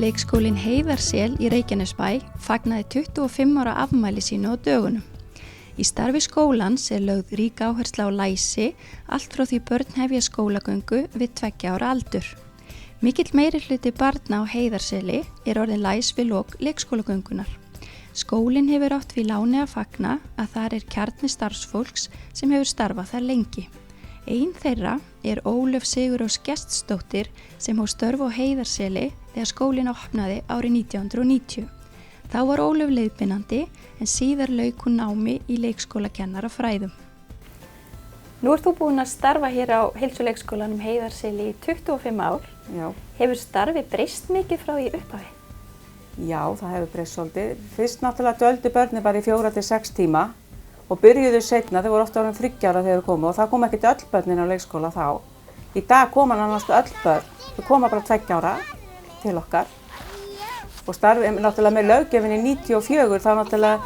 Leikskólinn Heiðarsel í Reykjanesbæ fagnaði 25 ára afmæli sínu á dögunum. Í starfi skólans lögð rík áhersla á læsi allt frá því börn hefja skólagöngu við 2 ára aldur. Mikill meirihluti barna á Heiðarseli orðinn læs við lok leikskólagöngunar. Skólinn hefur átt við láni að fagna að þar kjarni starfsfólks sem hefur starfað þar lengi. Ein þeirra Ólöf Sigurrós Gestsdóttir sem hóf störf á Heiðarseli þegar skólinn opnaði árið 1990. Þá var Ólöf leiðbeinandi en síðar lauk hún námi í leikskólakennarafræðum. Nú ert þú búin að starfa hér á heilsuleikskólanum Heiðarseli í 25 ár. Já. Hefur starfið breyst mikið frá því upphafi? Já, það hefur breyst svolítið. Fyrst náttúrulega dvöldu börnin bara í 4 til 6 tíma og byrjuðu seinna, þau voru ofta orðin 3 ára þegar þau komu og það kom ekkert öll börnin á leikskóla þá. Í dag koma nánast öll börn, þau koma bara 2 ára til okkar. Og starfið náttúrulega með löggjöfinni 94 þá náttúrulega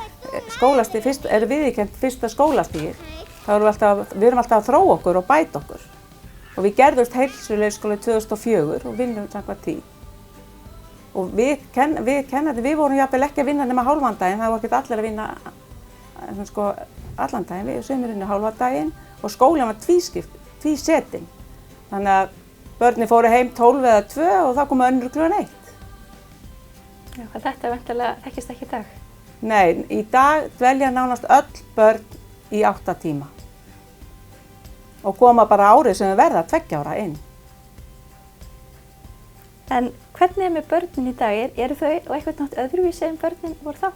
skólastig viðurkennt fyrsta skólastigið. Þá við erum alltaf að þróa okkur og bæta okkur. Og við gerðumst heilsuleikskóla 2004 og vinnum samkvæmt því. Og við kennarnir, við vorum jafnvel ekki að vinna nema hálfan daginn, það var ekki allir að vinna allan daginn, við sumir vinna hálfan daginn og skólinn var tvísetinn. Þannig að börnin fóru heim 12 eða 2 og þá komu önnur klukkan 1. Já, þetta væntanlega þekkist ekki í dag? Nei, í dag dvelja nánast öll börn í 8 tíma og koma bara árið sem þau verða 2 ára inn. En hvernig með börnin í dag? Eru þau og eitthvað nátt öðruvísi en börnin voru þá?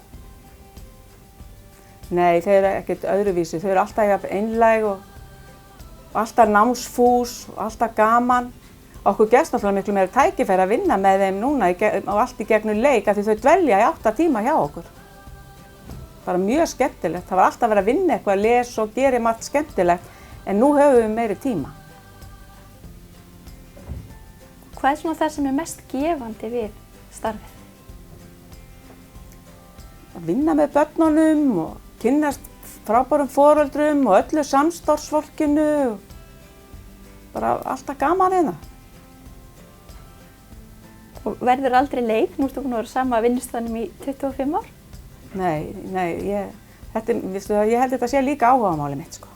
Nei, þau eru ekkert öðruvísi. Þau eru alltaf jafn einlæg og alltaf námsfús og alltaf gaman. Okkur gefst náttúrulega miklu meira tækifæri að vinna með þeim núna og allt í gegnum leik af því þau dvelja í 8 tíma hjá okkur. Bara mjög skemmtilegt. Það var alltaf verið að vinna eitthvað, lesa og gera margt skemmtilegt, en nú höfum við meiri tíma. Hvað svona það sem mest gefandi við starfið? Að vinna með börnunum og kynnast frábærum foreldrum og öllu samstarfsfólkinu. Bara alltaf gaman hérna. Og verður aldrei leið? Nú ertu búin að vera sama vinnustaðnum í 25 ár? Nei, ég held þetta sé líka áhugamáli mitt, sko.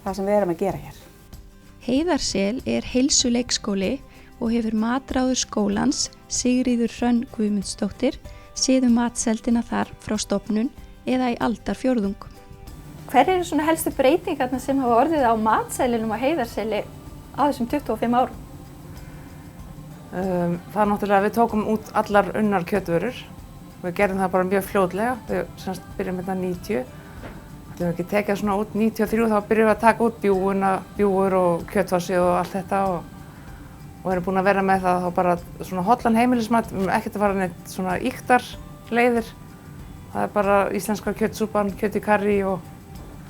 Það sem við erum að gera hér. Heiðarsel heilsuleikskóli og hefur matráður skólans, Sigríður Hrönn Guðmundsdóttir, séð matseldina þar frá stofnun eða í aldarfjórðung. Hver eru svona helstu breytingarna sem hafa orðið á matseðlinum á Heiðarseli á þessum 25 árum? Það náttúrulega við tókum út allar unnar kjötvörur. Við gerðum það bara mjög fljótlega. Við byrjum með 90. Við höfum ekki tekið svona út 93, þá byrjum við að taka út bjúgur og kjötfassi og allt þetta og erum búin að vera með það þá bara svona hollan heimilismat. Við höfum ekkert að fara neitt svona ýktarleiðir. Það er bara íslenska kjötsúpan, kjöt í karrí og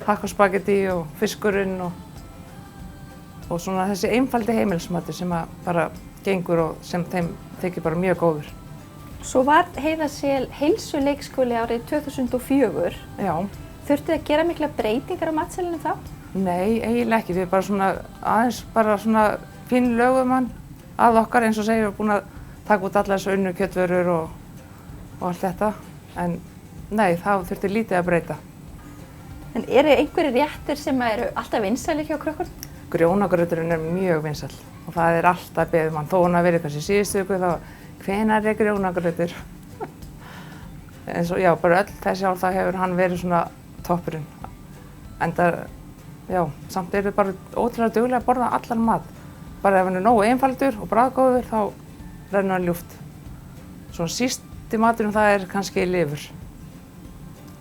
hakkospagetti og fiskurinn og svona þessi einfaldi heimilismati sem að bara gengur og sem þeim þykir bara mjög góður. Svo var Heiðarsel heilsuleikskóli árið 2004. Já. Þurftuð að gera mikla breytingar á matseðlinum þá? Nei, eiginlega ekki. Við bara svona aðeins bara svona fín lögum hann að okkar eins og segir við erum búin að taka út allar þessu unnu kjötvörur og allt þetta. En nei, það þurfti lítið að breyta. En eru einhverjir réttir sem eru alltaf vinsælir hjá krökkunum? Grjónagrauturinn mjög vinsæll og það alltaf beðið mann þó hann að verið kannski síðustu viku þá hvenær grjónagrautur? En svo já, bara öll þessi ár það hefur hann verið svona toppurinn. Enda, já, samt eru bara ótrúlega duglega að borða allan mat. Bara ef hann nógu einfaldur og bragðgóður þá rennur hann ljúft. Svona sísti maturinn það kannski lifur.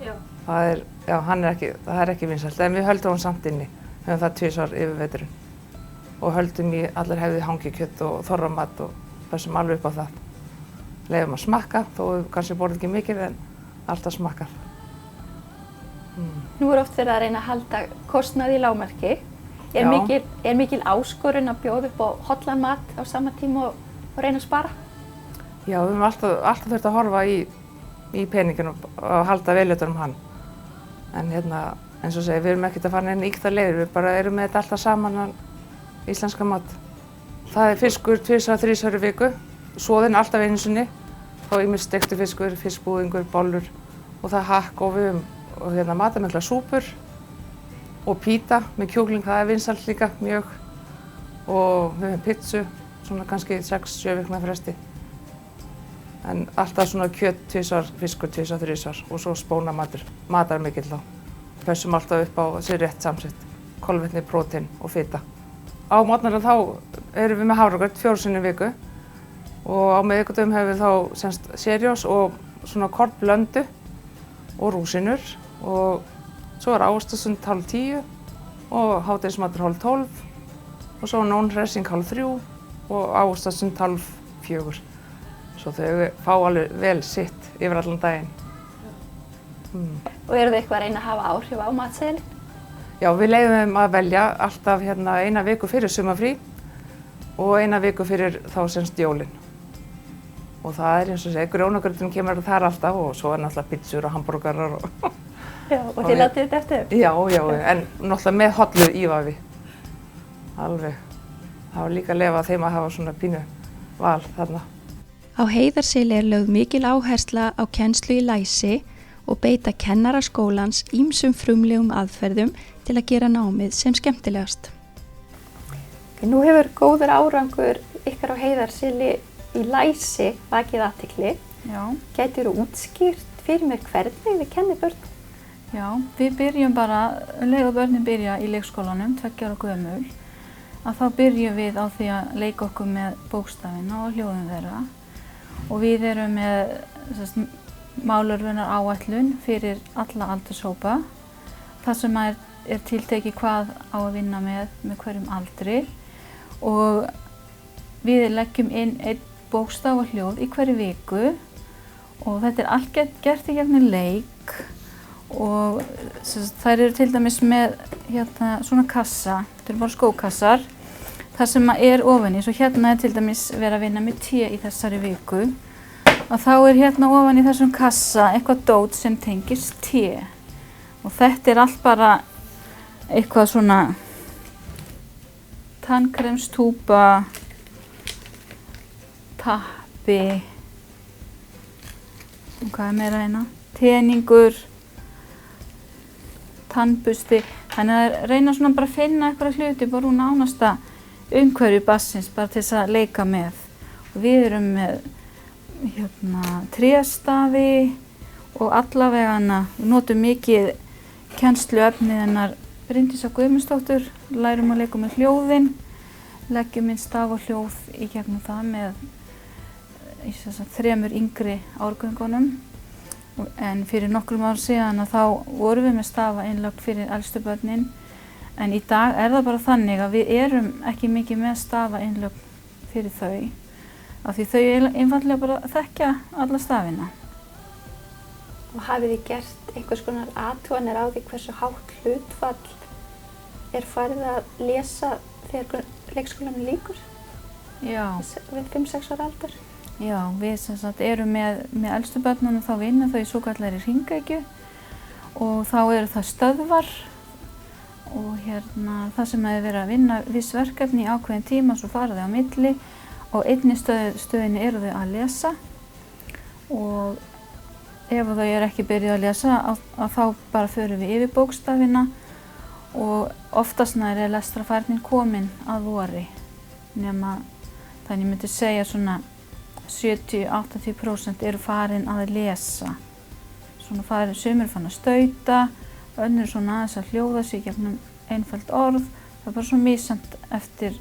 Já. Það ekki vinsælt, en við höldum hann samt inni. Höfum það 2 ár yfir veturinn og höldum í allar hefði hangikjöt og þorramat og þessum alveg upp á það. Leyfum að smakka, þó við kannski borðum ekki mikið en alltaf smakkað. Nú oft verið að reyna að halda kostnað í lágmarki. Er mikil áskorun að bjóða upp á hollan mat á sama tíma og reyna að spara? Já, við höfum alltaf þurft að horfa í peningin og halda vel utan hann. En eins og segja, við erum ekkert að fara neina ýktar leiðir, við bara erum með þetta alltaf saman íslenska mat. Það fiskur 2-3 í viku, soðinn alltaf einu sinni, þá ýmist steiktur fiskur, fiskbúðingur, bollur og það hakk og við höfum matarmiklar súpur og píta með kjúkling, það vinsælt líka mjög og við höfum pizzu, svona kannski 6-7 vikna fresti. En alltaf svona kjöt 2 svar, fiskur 2 svar, 3 svar og svo spónamatur, matarmikill þá. Pössum alltaf upp á þessi rétt samsett, kolvetni, prótein og fita. Á morgnana þá erum við með hafragraut 4 sinnum í viku og á miðvikudögum hefur við þá semst serjós og svona kornblöndu og rúsinur og svo ávextasund 9:30 og hádegismatur 11:30 og svo nónhressing 3:30 og ávextasund 3:30. Svo þau fá alveg vel sitt yfir allan daginn. Og eru þið eitthvað að reyna að hafa áhrif á matseðilinn? Já, við leyfum að velja alltaf eina viku fyrir sumarfrí og eina viku fyrir þá semst jólin. Og það eins og segja, grjónagrauturinn kemur þar alltaf og svo náttúrulega pizzur og hambúrgarar og Já, og þið látið þetta eftir? Já, en náttúrulega með hollu ívafi. Alveg. Það var líka að leyfa þeim að hafa svona pínu val þarna. Á Heiðarseli lögð mikil áhersla á kennslu í læsi og beita kennara skólans ýmsum frumlegum aðferðum til að gera námið sem skemmtilegast. Nú hefur góður árangur ykkar á Heiðarseli í læsi vakið athygli. Já. Gætirðu útskýrt fyrir mér hvernig þið kennið börn? Já, við byrjum bara, leið og börnin byrja í leikskólanum, 2 ára gömul, að þá byrjum við á því að leika okkur með bókstafina og hljóðum þeirra. Og við erum með málörvunar áætlun fyrir alla aldurshópa. Það sem er tiltekið hvað á að vinna með hverjum aldri. Og við leggjum inn 1 bókstaf og hljóð í hverju viku. Og þetta er allt gert í gegnum leik. Og þær eru til dæmis með svona kassa, þetta eru bara skókassar. Það sem er ofan í, svo er til dæmis verið að vinna með te í þessari viku. Og þá er ofan í þessum kassa eitthvað dót sem tengist te. Og þetta er allt bara eitthvað svona tannkremstúpa, tappi, og hvað er meira hérna? Teningur, tannbusti. Þannig að reyna svona bara að finna eitthvað hluti bara úr nánasta umhverfi barnsins bara til þess að leika með. Og við erum með tréstafi og allavegana, við notum mikið kennsluefnið hennar Bryndísar Guðmundsdóttur, lærum að leika með hljóðin, leggjum inn staf og hljóð í gegnum það með 3 yngri árgöngunum. En fyrir nokkrum árum síðan þá vorum við með stafa innlagt fyrir elstu börnin. En í dag er það bara þannig að við erum ekki mikið með stafa innlagt fyrir þau. Af því þau einfaldlega bara þekkja alla stafina. Og hafið þið gert einhvers konar athuganir á því hversu hátt hlutfall er farið að lesa þegar leikskólanum lýkur? Já. Við 5-6 ára aldur? Já, við erum með elstu börnunum, þá vinna þau í svokallari hringekju og þá eru það stöðvar og það sem hefur verið að vinna viss verkefni í ákveðin tíma, svo fara þau á milli og einni stöðinni eru þau að lesa og ef þau eru ekki byrjuð að lesa að þá bara förum við yfir bókstafina og oftast nær er lestrarfærnin komin að vori nema þannig ég myndi segja svona 70-80% eru farin að lesa. Svona sumir fann að stauta, önnur svona aðeins að hljóða sig gegnum einföld orð. Það er bara svona misjafnt eftir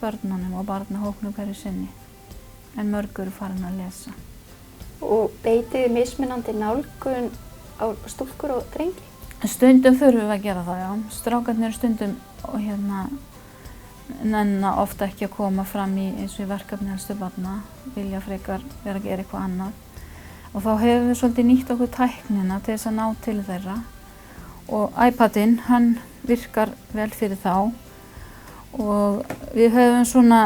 börnunum og barnahópnum hverju sinni. En mörg eru farin að lesa. Og beitið þið mismunandi nálgun á stúlkur og drengi? Stundum þurfum við að gera það, já. Strákarnir stundum og nenna ofta ekki að koma fram í eins og í verkefni helstu barna, vilja frekar vera að gera eitthvað annað. Og þá hefur við svolítið nýtt okkur tæknina til þess að ná til þeirra. Og iPadinn, hann virkar vel fyrir þá. Og við höfum svona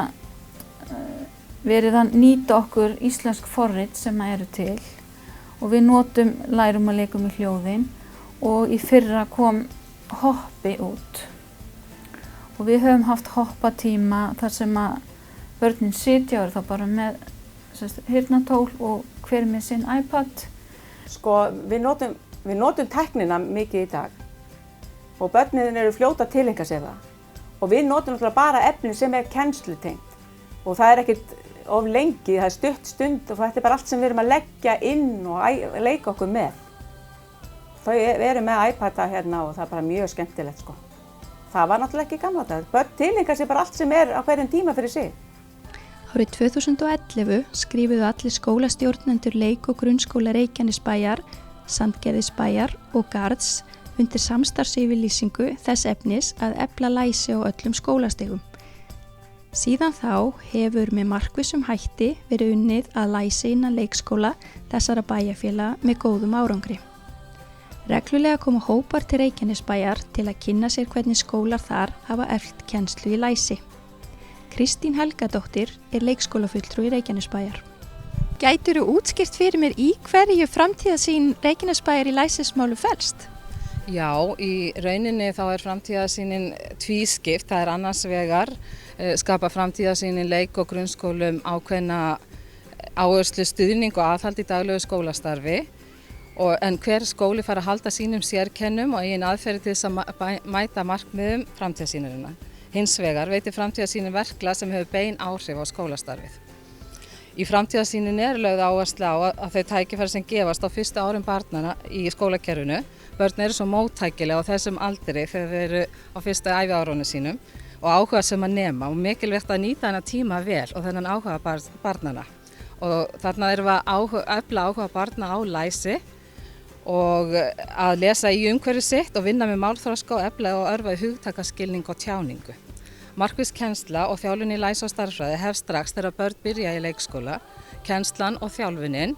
verið að nýta okkur íslensk forrit sem eru til. Og við lærum að leika með hljóðin. Og í fyrra kom hoppi út. Og við höfum haft hoppatíma þar sem að börnin sitja og eru þá bara með heyrnartól og hver með sinn iPad. Sko, við notum tæknina mikið í dag og börnin eru fljóta að tileinka sér það. Og við notum náttúrulega bara efni sem kennslutengt og það ekkert of lengi, það stutt stund og þetta bara allt sem við erum að leggja inn og leika okkur með. Þau eru með iPad-a hérna og það bara mjög skemmtilegt sko. Það var náttúrulega ekki gamla dag. Börn tileinka sér bara allt sem á hverjum tíma fyrir sig. Árið 2011 skrifuðu allir skólastjórnendur leik- og grunnskóla Reykjanesbæjar, Sandgerðisbæjar og Garðs undir samstarfsyfirlýsingu þess efnis að efla læsi á öllum skólastigum. Síðan þá hefur með markvissum hætti verið unnið að læsi innan leikskóla þessara bæjarfélaga með góðum árangri. Reglulega koma hópar til Reykjanesbæjar til að kynna sér hvernig skólar þar hafa eflt kennslu í læsi. Kristín Helgadóttir leikskólafulltrúi Reykjanesbæjar. Gætirðu útskýrt fyrir mér í hverju framtíðarsýn Reykjanesbæjar í læsismálum felst? Já, í rauninni þá framtíðarsýnin tvískipt. Það annars vegar skapa framtíðarsýnin leik- og grunnskólum ákveðna áherslu, stuðning og aðhald í daglegu skólastarfi. En hver skóli fara að halda sínum sérkennum og eigin aðferði til þess að mæta markmiðum framtíðarsýnarinnar. Hins vegar veitir framtíðarsýnin verklag sem hefur bein áhrif á skólastarfið. Í framtíðarsýninni lögð áhersla á að þau tækifæri sem gefast á fyrstu árum barnanna í skólakerfinu. Börn eru svo móttækileg á þessum aldri þegar þau eru á fyrstu æviárunum sínum og áhuga sem að nema og mikilvægt að nýta þennan tíma vel og þennan áhuga barnanna. Og þarna erum við að efla áhuga barna á læsi og að lesa í umhverfi sitt og vinna með málþroska og efla og örva hugtakaskilning og tjáningu. Markviss kennsla og þjálfun í læsi og stærðfræði hefst strax þegar börn byrja í leikskóla. Kennslan og þjálfunin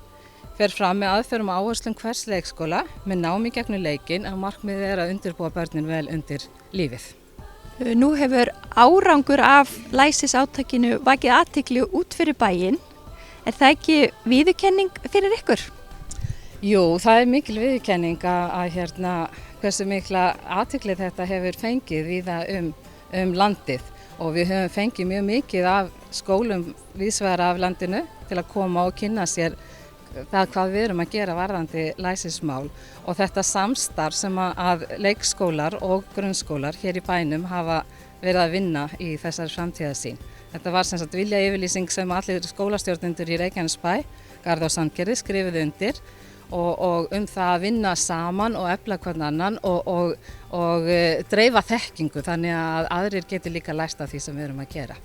fer fram með aðferðum og áherslum hvers leikskóla með námi gegnum leikinn en markmiðið að undirbúa börnin vel undir lífið. Nú hefur árangur af læsisátakinu vakið athygli út fyrir bæinn. Það ekki viðurkenning fyrir ykkur? Jú, það mikil viðurkenning að hversu mikla athygli þetta hefur fengið víða landið og við höfum fengið mjög mikið af skólum víðsvegar af landinu til að koma og kynna sér það hvað við erum að gera varðandi læsismál og þetta samstarf sem að leikskólar og grunnskólar hér í bænum hafa verið að vinna í þessari framtíðarsýn. Þetta var sem sagt viljayfirlýsing sem allir skólastjórnendur í Reykjanesbæ, Garð og Sandgerði skrifuðu undir og það að vinna saman og efla hvern annan og dreifa þekkingu þannig að aðrir geti líka lært af því sem við erum að gera.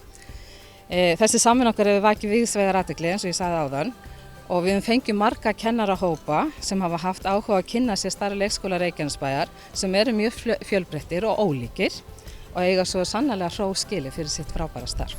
Þessi samvinna okkar hefur vakið víðsvegar athygli eins og ég sagði áðan og við höfum fengið marga kennarahópa sem hafa haft áhuga að kynna sér starf leikskóla Reykjanesbæjar sem eru mjög fjölbreyttir og ólíkir og eiga svo sannarlega hrós skilið fyrir sitt frábæra starf.